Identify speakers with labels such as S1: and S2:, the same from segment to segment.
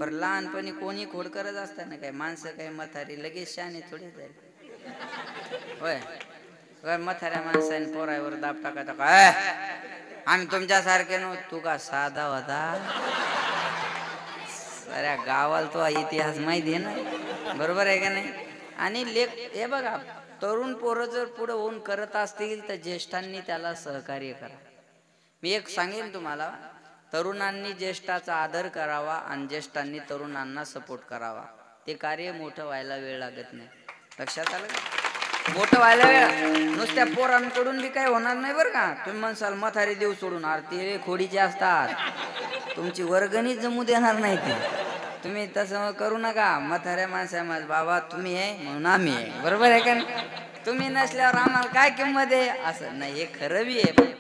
S1: बरं लहानपणी कोणी खोड करत असताना काय माणसं काय म्हातारी लगेच शाने थोडी जाईल होय. म्हाताऱ्या माणसाने पोरावर दाब टाकायचा काय आम्ही तुमच्यासारखे नव्हतो. तू का साधा होता? साऱ्या गावाला तो इतिहास माहिती आहे ना, बरोबर आहे का नाही? आणि हे बघा, तरुण पोरं जर पुढे होऊन करत असतील तर ज्येष्ठांनी त्याला सहकार्य करा. मी एक सांगेन तुम्हाला, तरुणांनी ज्येष्ठाचा आदर करावा आणि ज्येष्ठांनी तरुणांना सपोर्ट करावा. ते कार्य मोठं व्हायला वेळ लागत नाही. लक्षात आलं का? मोठं व्हायला वेळ नुसत्या पोरांकडून बी काही होणार नाही बरं का. तुम्ही म्हणसाल म्हातारी देव सोडून, आरती खोडीचे असतात, तुमची वर्गणीच जमू देणार नाही ते. तुम्ही तसं करू नका. म्हाताऱ्या माणसा माझ बाबा तुम्ही आहे म्हणून आम्ही आहे, बरोबर आहे का नाही? तुम्ही नसल्यावर आम्हाला काय किंमत आहे असं नाही. हे खरं बी आहे.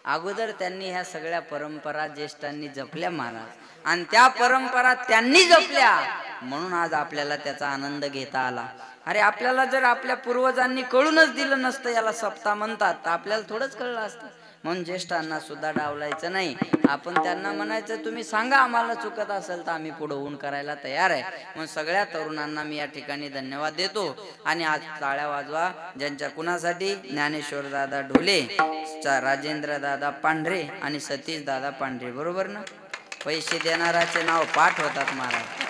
S1: अगोदर त्यांनी ह्या सगळ्या परंपरा ज्येष्ठांनी जपल्या महाराज, आणि त्या परंपरा त्यांनी जपल्या म्हणून आज आपल्याला त्याचा आनंद घेता आला. अरे आपल्याला जर आपल्या पूर्वजांनी कळूनच दिलं नसतं याला सप्ताह म्हणतात तर आपल्याला थोडंच कळलं असतं. म्हणून ज्येष्ठांना सुद्धा डावलायचं नाही. आपण त्यांना म्हणायचं तुम्ही सांगा आम्हाला चुकत असेल तर आम्ही पुढे होऊन करायला तयार आहे. म्हणून सगळ्या तरुणांना मी या ठिकाणी धन्यवाद देतो. आणि आज टाळ्या वाजवा ज्यांच्या कुणासाठी, ज्ञानेश्वर दादा ढोले, राजेंद्र दादा पांढरे आणि सतीश दादा पांढरे, बरोबर ना? पैसे देणाराचे नाव पाठ होतात महाराज.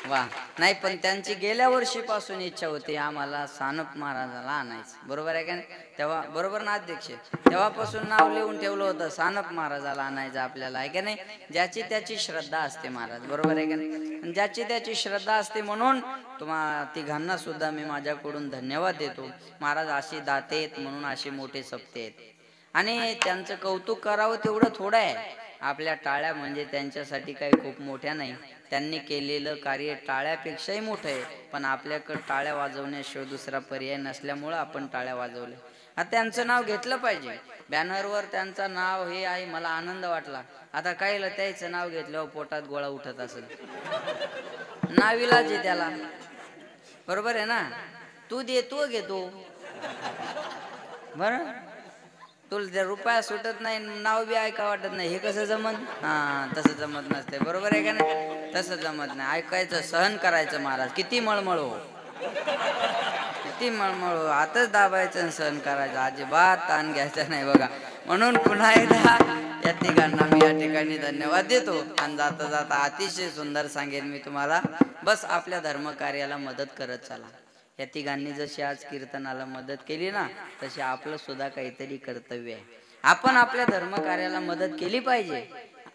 S1: वा नाही, पण त्यांची गेल्या वर्षीपासून इच्छा होती आम्हाला सानप महाराजाला आणायचं, बरोबर आहे का नाही? तेव्हा बरोबर ना अध्यक्ष, तेव्हापासून नाव लिहून ठेवलं होतं सानप महाराजाला आणायचं आपल्याला, आहे का नाही? ज्याची त्याची श्रद्धा असते महाराज, बरोबर आहे का नाही? ज्याची त्याची श्रद्धा असते म्हणून तुम्हा तिघांना सुद्धा मी माझ्याकडून धन्यवाद देतो. महाराज अशी दाते आहेत म्हणून असे मोठे सप्ते आहेत. आणि त्यांचं कौतुक करावं तेवढं थोडं आहे. आपल्या टाळ्या म्हणजे त्यांच्यासाठी काही खूप मोठ्या नाही. त्यांनी केलेलं कार्य टाळ्यापेक्षाही मोठं आहे. पण आपल्याकडे टाळ्या वाजवण्याशिवाय दुसरा पर्याय नसल्यामुळं आपण टाळ्या वाजवल्या. आता त्यांचं नाव घेतलं पाहिजे. बॅनरवर त्यांचं नाव हे आहे, मला आनंद वाटला. आता काहीला त्याचं नाव घेतल्यावर पोटात गोळा उठत असेल, नाविलाज आहे त्याला, बरोबर आहे ना? तू दे तू घेतो, बरं तुला रुपया सुटत नाही, नाव बी ऐका वाटत नाही, हे कसं जमत? हा तसं जमत नसते, बरोबर आहे का नाही? तसं जमत नाही. ऐकायचं, सहन करायचं महाराज. किती मळमळो, किती मळमळो, आताच दाबायचं, सहन करायचं, अजिबात ताण घ्यायचा नाही बघा. म्हणून पुन्हा एकदा या तिघांना मी या ठिकाणी धन्यवाद देतो. आणि जाता जाता अतिशय सुंदर सांगेन मी तुम्हाला, बस आपल्या धर्मकार्याला मदत करत चला. या तिघांनी जशी आज कीर्तनाला मदत केली ना, तशी आपलं सुद्धा काहीतरी कर्तव्य आहे. आपण आपल्या धर्मकार्याला मदत केली पाहिजे.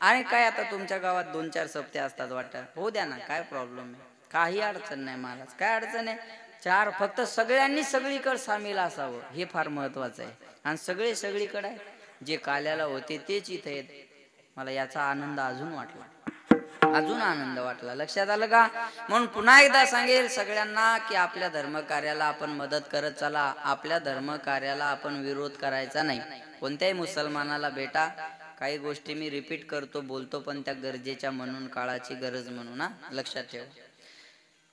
S1: आणि काय आता तुमच्या गावात 2-4 सप्ते असतात वाटतं, होऊ द्या ना, काय प्रॉब्लेम आहे? काही अडचण नाही महाराज, काय अडचण आहे? 4 फक्त सगळ्यांनी सगळीकडे सामील असावं, हे फार महत्वाचं आहे. आणि सगळे सगळीकडे आहे. जे काल्याला होते तेच इथे आहेत. मला याचा आनंद अजून वाटला, अजून आनंद वाटला. लक्षात आलं का? म्हणून पुन्हा एकदा सांगेल सगळ्यांना की आपल्या धर्मकार्याला आपण मदत करत चला. आपल्या धर्मकार्याला आपण विरोध करायचा नाही. कोणत्याही मुसलमानाला भेटा, काही गोष्टी मी रिपीट करतो, बोलतो, पण त्या गरजेच्या म्हणून, काळाची गरज म्हणून, हा लक्षात ठेव.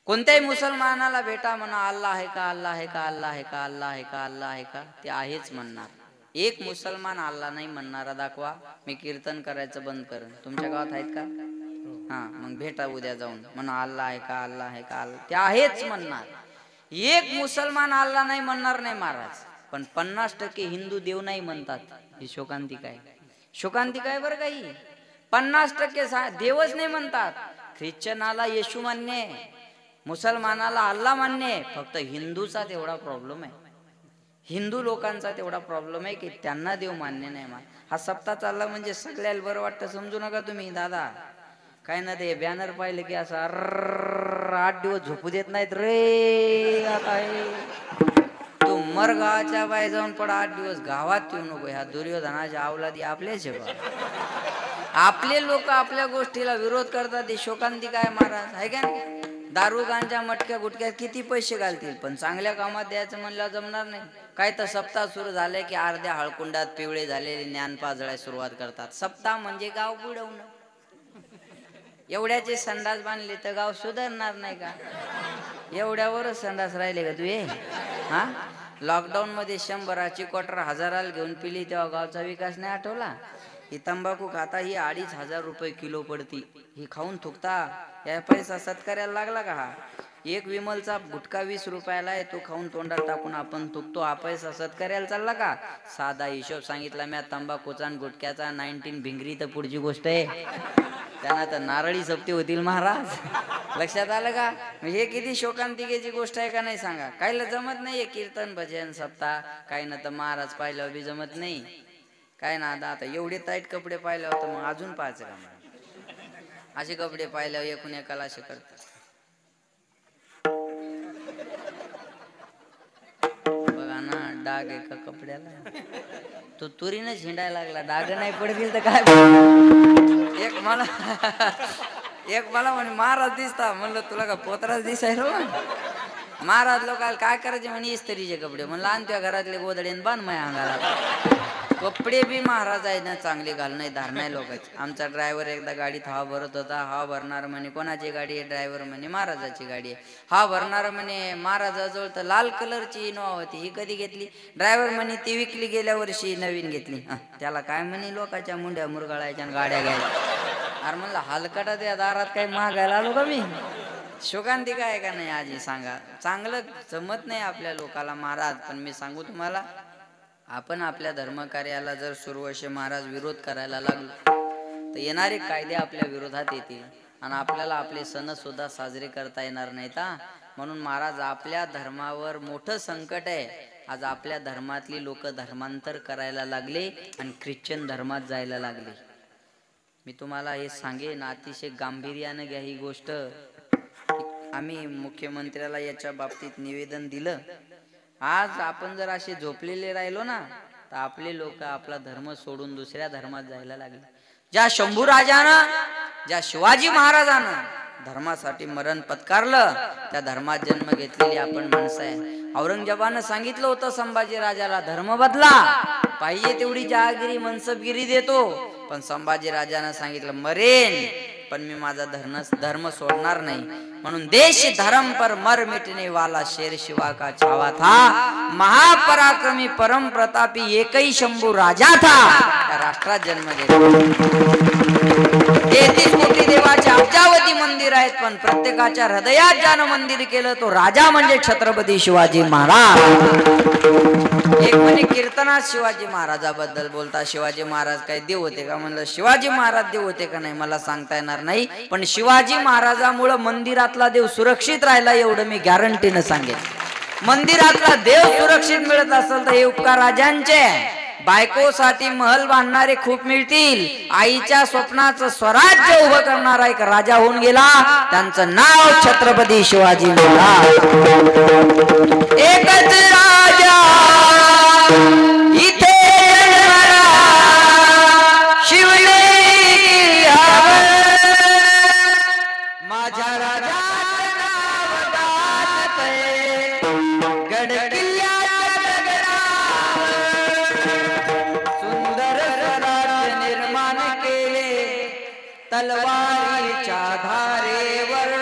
S1: कोणत्याही मुसलमानाला भेटा, म्हणा अल्लाह आहे का, अल्लाह आहे का, अल्लाह आहे का, अल्लाह आहे का, अल्लाह आहे का, ते आहेच म्हणणार. एक मुसलमान अल्लाह नाही म्हणणारा दाखवा, मी कीर्तन करायचं बंद करेन. तुमच्या गावात आहेत का? हा मग भेटा उद्या जाऊन, म्हणा अल्लाह आहे का, अल्लाह आहे का, ते आहेच म्हणणार. एक मुसलमान अल्लाह नाही म्हणणार नाही महाराज, पण 50% हिंदू देव नाही म्हणतात. ही शोकांतिका आहे, शोकांतिका आहे बरं काही. 50% देवच नाही म्हणतात. ख्रिश्चनाला येशू मान्य आहे, मुसलमानाला अल्लाह मान्य आहे. फक्त हिंदूचा तेवढा प्रॉब्लेम आहे, हिंदू लोकांचा तेवढा प्रॉब्लेम आहे की त्यांना देव मान्य नाही. हा सप्ताह चालला म्हणजे सगळ्याला बरं वाटतं, समजू नका तुम्ही दादा. काय ना ते बॅनर पाहिलं की असं 8 दिवस झोपू देत नाहीत रे. आता तू मर गावाच्या बाहेर जाऊन पडा, 8 दिवस गावात येऊ नको. ह्या दुर्योधनाच्या अवलादी आपल्याच आहे. आपले लोक आपल्या गोष्टीला विरोध करतात, ते शोकांतिका आहे महाराज, आहे का नाही? दारू गांजा मटक्या गुटक्यात किती पैसे घालतील, पण चांगल्या कामात द्यायचं म्हणलं जमणार नाही. काय तर सप्ताह सुरू झाले की अर्ध्या हळकुंडात पिवळे झालेले ज्ञान पाजळायला सुरुवात करतात. सप्ताह म्हणजे गाव बुडवणं. एवढ्याचे संडास बांधले तर गाव सुधारणार नाही का? एवढ्यावरच संडास राहिले का तू? हा लॉकडाऊन मध्ये 100ची क्वार्टर 1000ला घेऊन पिली तेव्हा गावचा विकास नाही आठवला? ही तंबाखू खाता ही 2,500 रुपये किलो पडती. ही खाऊन थुकता, या पैसा सत्कार्याला लागला का? हा एक विमलचा गुटखा 20 रुपयाला आहे, तो खाऊन तोंडात टाकून आपण थुकतो, हा पैसा सत्कार्याला चालला का? साधा हिशोब सांगितला मी तंबाखूचा आणि गुटख्याचा. 19 भिंगरी तर पुढची गोष्ट आहे, त्यांना तर नारळी सप्ती होतील महाराज. लक्षात आलं का? हे किती शोकांतिकेची गोष्ट आहे का नाही सांगा. काहीला जमत नाहीये कीर्तन भजन सप्ताह, काही ना तर महाराज पाहिल्यावर बी जमत नाही. काय ना आता एवढे टाईट कपडे पाहिले होते, मग अजून पाहायचं का मला? असे कपडे पाहिल्यावर एकूण एकाला असे करतात. बघा ना डाग आहे का कपड्याला? तो तुरीनच हिंडायला लागला, डाग नाही पडतील तर काय? एक मला म्हणे महाराज दिसता, म्हणलं तुला का पोतराच दिसायला? महाराज लोकांना काय करायचे म्हणे इस्त्रीचे कपडे. म्हणलं आण तुझ्या घरातले गोदडे बांध माझ्या अंगाला. कपडे बी महाराज आहे ना चांगले घाल, नाही धार नाही लोकांचे. आमचा ड्रायव्हर एकदा गाडीत हवा भरत होता. हवा भरणार म्हणे कोणाची गाडी आहे? ड्रायव्हर म्हणे महाराजाची गाडी आहे. हवा भरणार म्हणे महाराजाजवळ तर लाल कलरची इनोवा होती, ही कधी घेतली? ड्रायव्हर म्हणे ती विकली गेल्या वर्षी, नवीन घेतली. त्याला काय म्हणे लोकांच्या मुंड्या मुरगाळायच्या गाड्या घ्यायच्या. अरे म्हणलं हलकटा त्या दारात काही मागायला आलो का मी? शोकांतिका आहे का नाही आजी सांगा? चांगलं जमत नाही आपल्या लोकाला महाराज. पण मी सांगू तुम्हाला, आपण आपल्या धर्मकार्याला जर सुरवशे महाराज विरोध करायला लागलो तर येणारे कायदे आपल्या विरोधात येतील आणि आपल्याला आपले सण सुद्धा साजरे करता येणार नाहीत. म्हणून महाराज आपल्या धर्मावर मोठं संकट आहे. आज आपल्या धर्मातली लोक धर्मांतर करायला लागले आणि ख्रिश्चन धर्मात जायला लागले. मी तुम्हाला हे सांगेन, अतिशय गांभीर्यानं घ्या ही गोष्ट. आम्ही मुख्यमंत्र्याला याच्या बाबतीत निवेदन दिलं. आज आपण जर असे झोपलेले राहिलो ना तर आपले लोक आपला धर्म सोडून दुसऱ्या धर्मात जायला लागले. ज्या शंभू राजानं, ज्या शिवाजी महाराजानं धर्मासाठी मरण पत्कारलं, त्या धर्मात जन्म घेतलेली आपण माणसं आहे. औरंगजेबानं सांगितलं होतं संभाजी राजाला, धर्म बदला, पाहिजे तेवढी जहागिरी मनसबगिरी देतो. पण संभाजी राजानं सांगितलं मरेन पण मी माझा धर्म सोडणार नाही. म्हणून देश धर्म पर मर मिटने वाला शेर शिवा का छावा था, महापराक्रमी परम प्रतापी एकही शंभू राजा था. त्या राष्ट्रात जन्म घेतला. 33 कोटी देवाचे अब्जावधी मंदिर आहेत, पण प्रत्येकाच्या हृदयात ज्यानं मंदिर केलं तो राजा म्हणजे छत्रपती शिवाजी महाराज. एक म्हणे कीर्तनात शिवाजी महाराजाबद्दल बोलता, शिवाजी महाराज काय देव होते का? म्हणलं शिवाजी महाराज देव होते का नाही मला सांगता येणार नाही, पण शिवाजी महाराजामुळे मंदिरातला देव सुरक्षित राहिला एवढं मी गॅरंटीनं सांगेन. मंदिरातला देव सुरक्षित मिळत असेल तर हे उपकार राजांचे. बायकोसाठी महल बांधणारे खूप मिळतील, आईच्या स्वप्नाचं स्वराज्य उभं करणारा एक राजा होऊन गेला, त्यांचं नाव छत्रपती शिवाजी महाराज. एकच राजा इथे शिवनेरी माझ्या राजाचं नाव गाजतंय गड किल्ल्याच्या गडावर. सुंदर स्वराज्य निर्माण केले तलवारीच्या धारेवर.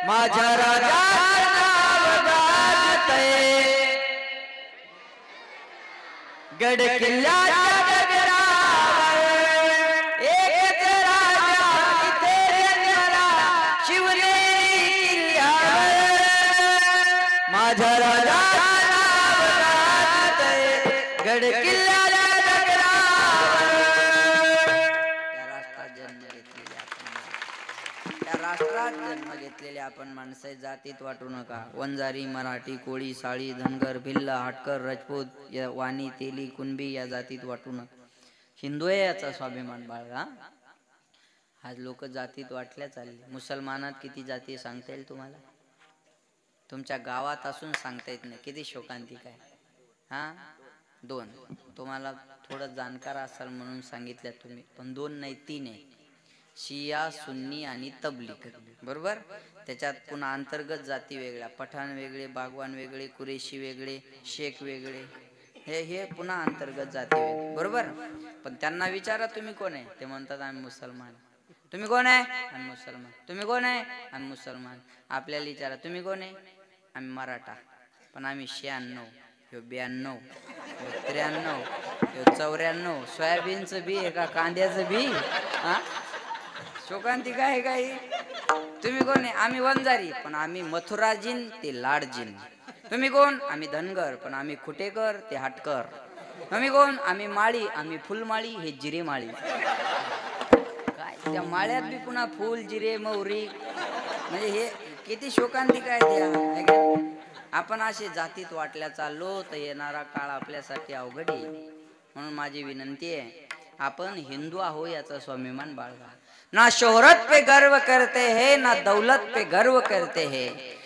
S1: माझ्या राजाचं नाव गाजतंय गड किल्ल्याच्या गडावर. एकच राजा इथे जन्मला शिवनेरी किल्ल्यावर. माझ्या राजाचं नाव गाजतंय गड किल्ल्याच्या गडावर. त्या राष्ट्रात जन्म घेतलेले आपण माणसं जातीत वाटू नका. वंजारी, मराठी, कोळी, साळी, धनगर, भिल्ल, हाटकर, राजपूत, वाणी, तेली, कुणबी या जातीत वाटू नका. हिंदू आहे याचा स्वाभिमान बाळगा. आज लोक जातीत वाटल्या चालले. मुसलमानात किती जाती सांगता येईल तुम्हाला? तुमच्या गावात असून सांगता येत नाही. किती शोकांतिक आहे. हा 2. तुम्हाला थोडं जाणकार असाल म्हणून सांगितलं तुम्ही, पण 2 नाही 3 आहे. शिया, सुन्नी आणि तबलीग, बरोबर. त्याच्यात पुन्हा अंतर्गत जाती वेगळ्या, पठाण वेगळे, बागवान वेगळे, कुरेशी वेगळे, शेख वेगळे, हे पुन्हा अंतर्गत जाती होईल, बरोबर. पण त्यांना विचारा तुम्ही कोण आहे, ते म्हणतात आम्ही मुसलमान. तुम्ही कोण आहे, आम्ही मुसलमान. तुम्ही कोण आहे, आम्ही मुसलमान. आपल्याला विचारा तुम्ही कोण आहे, आम्ही मराठा. पण आम्ही 96, ह्यो 92, ह्यो 93, ह्यो 94. सोयाबीनचं बी आहे का कांद्याचं बी? हा, शोकांतिका आहे काही. तुम्ही कोण आहे, आम्ही वंजारी, पण आम्ही मथुराजीन ते लाडजीन. तुम्ही कोण, आम्ही धनगर, पण आम्ही खुटेकर ते हटकर. तुम्ही कोण, आम्ही माळी, आम्ही फुलमाळी, हे जिरे माळी. काय त्या माळ्यात बी पुन्हा फुल जिरे मोहरी, म्हणजे हे किती शोकांतिका आहे त्या. आपण असे जातीत वाटल्या चाललो तर येणारा काळ आपल्यासाठी अवघड आहे. म्हणून माझी विनंती आहे, आपण हिंदू आहो याचा स्वाभिमान बाळगा. ना शोहरत पे गर्व करते हैं, ना दौलत पे गर्व करते हैं,